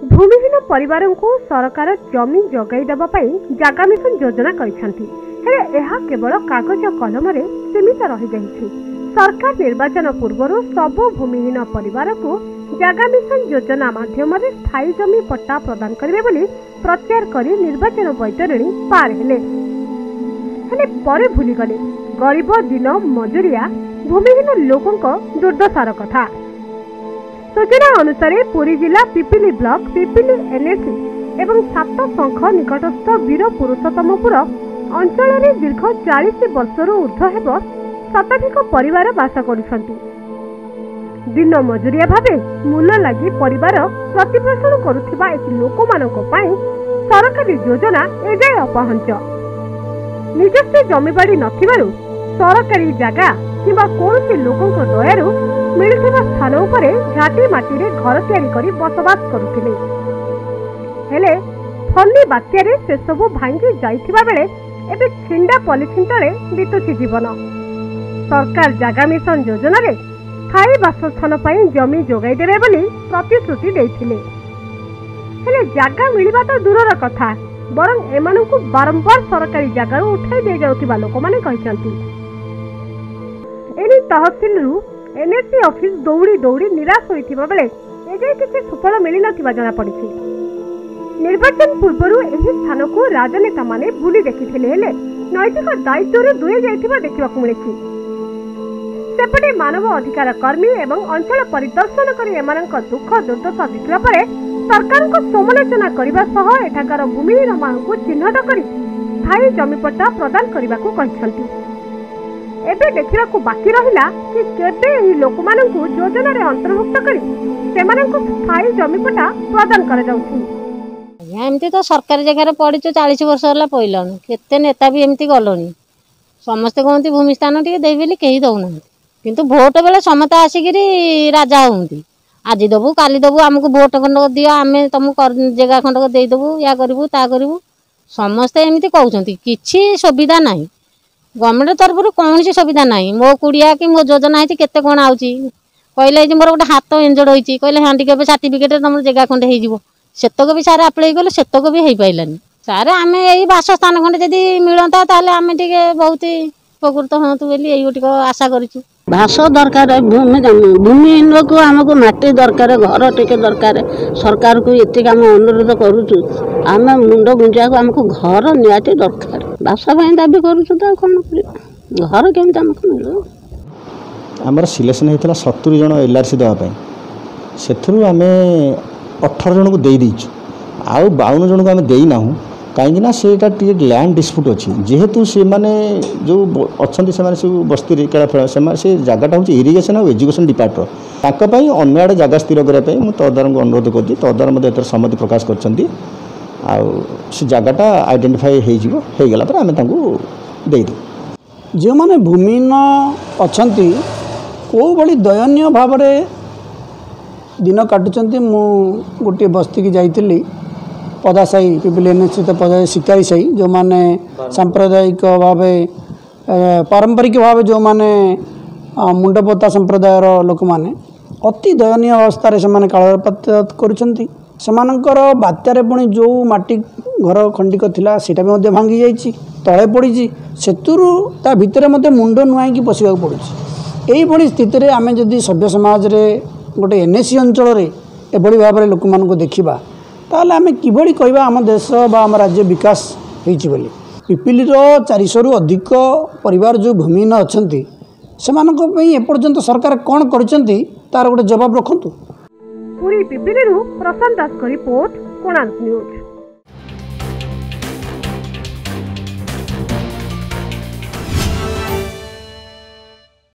भूमिहीन परिवार को सरकार जमी जगाई देबा पई जागा मिशन योजना करिसेंती। हेले एहा केवल कागज कलम रे सीमित रही जाइछि। सरकार निर्वाचन पूर्व सब भूमिहीन परिवार को जागा मिशन योजना माध्यम स्थायी जमी पट्टा प्रदान करिवे बोली प्रचार करी निर्वाचन बैतरणी पार हेले परे भूली गले गरीब दिन मजुरिया भूमिहीन लोकों दुर्दशार कथा। सूचना अनुसार पुरी जिला पिपिली ब्लॉक पिपिली एनएसी एवं सात शंख निकटस्थ वीर पुरुषोत्तमपुर अंचल में दीर्घ 40 वर्ष ऊर्ध्व हेब शताधिक परिवार बास करुछंती। दिन मजुरिया भावे मूल लगी परिवार प्रतिपोषण करुथिबा एति लोकमानक पई सरकारी योजना एजाय अपहंच। निजस्व जमीबाड़ी नथिबारु सरकारी जागा किंबा कोनोसी लोकंक दयारु मिलुथिबा स्थान उपरे घाटी माटी रे घर तैयारी करी बसवास करुथिले। हेले फन्नी बात्यारे से सबु भांगी जाइथिबा बेले एबे छिंडा पॉलिथिन तळे बितुछि जीवन। सरकार जागा मिशन योजना रे स्थायी बासस्थान पई जमी जोगाई देबे बोली प्रतिश्रुति देइथिले। हेले जागा मिलिबा तो दूरर कथा बरं एमानकु बारंबार सरकारी जागा उठाई दे जाउथिबा लोक माने कहिसंती। एनी तहसील रु एनएसी ऑफिस दौड़ी दौड़ी निराश होइथिबा बेले एजे किछि सुफल मिलि नथिबा जणा पड़िछि। निर्वाचन पूर्व एही स्थान को राजनेता माने भूली देखिथिले हेले नैतिक दायित्व रे दुए जाइथिबा देखिबाकु मिलिछि। सेपटे मानव अधिकार कर्मी एवं अंचल परिदर्शन करी एमानक दुख दुर्दशा देखिबा परे सरकार को समालोचना करबा सह एठाकार भूमिहीन मानकु चिन्हट करी स्थायी जमीपट्टा प्रदान करबाकु कहिसंती। एबे देखिबाकु बाकी रहिला कि केबे एही लोकमानकु योजना रे अंतर्भुक्त करी सेमानकु स्थायी जमीपट्टा प्रदान करा जाउछि। एमती तो सरकारी जगह पड़ी 40 वर्ष होला पइलानु केते नेता भी एमती गलोनी समस्ते कहती भूमि स्थान टे दे बोली कहीं दौना किंतु भोट बेले समस्त आसिकी राजा होती आज दबु काली दबु आमको भोट खंडक दियो आम तुमको जगह खंडक देदेबू या करूँ ता करूँ समस्ते एमती कहते किसी सुविधा ना गवर्नमेंट तरफ कौन सुविधा ना मो कुड़िया कि मो योजना है केते कौन आउची कहले मोर गोटे हाथ इंजर्ड होती कहले हैंडिकैप सर्टिफिकेट तुम जगह खंडे हो सेतक भी सारे आप्लाई कले सेतक भी हो पारानी सारे आम यही बासस्थान खंडे जदि मिलता ताले आम टे बहुत उपकृत हाँ बोली ये आशा करूँ। भाष दरकार भूमिहीन को आमको माटी दरकार घर टे दरकार सरकार को ये आम अनुरोध करुचु आम मुंड गुंजा को आमको घर निहाती दरकार भाषा दाबी करुचु तो कौन कर घर केमी आमको मिल आमर सिलेक्शन होता 70 जन एलआरसी देवाई से आम 18 जन को दे दीचु आउ 52 जन को आम देना कहीं से लैंड डिस्प्यूट अच्छी जेहेतु से माने जो अच्छा से बस्ती केड़ा से जगटा हूँ इरिगेशन और एजुकेशन डिपार्टमेंट अन्य आड़े जगह स्थिर करने मुझे तहदार को अनुरोध कर तहदार मध्य सम्मति प्रकाश कर जगटा आइडेंटिफाई होगला आम देदू जो मैंने भूमिहीन अच्छा कौ भाई दयनीय भाव दिन काटुंट मु गोटे बस्ती की जाइली पदासाई पिपिली एनएसी तो पदा शिकारी साई जो माने सांप्रदायिक भाव पारंपरिक भाव जो माने मुंडपोता संप्रदायर लोक माने अति दयनीय अवस्था से कालपात करुछंती सेमानकर बात्यारे पुणी जो माटी घर खंडिक थिला सेटा भी भांगी जाइछि तळे पड़ी सेतुरु ता भितर मते मुंड नुआई पशिबा पड़ुछि। एही भली स्थिति रे आमे जदि सभ्य समाज रे गोटे एनएसी अंचल रे एभली भाव रे लोक मानको देखिबा ताले आमे किभली कहबा आम देश बा आम राज्य विकास होइछि बोली। पिपिली 400 रु अधिक परिवार जो भूमिहीन अछंती सेमानको पई एपर्यंत सरकार कोन करछंती तार गोटे जवाब रखंतु। पूरी पिपिली रु प्रशांत दास को रिपोर्ट कोणार्क न्यूज।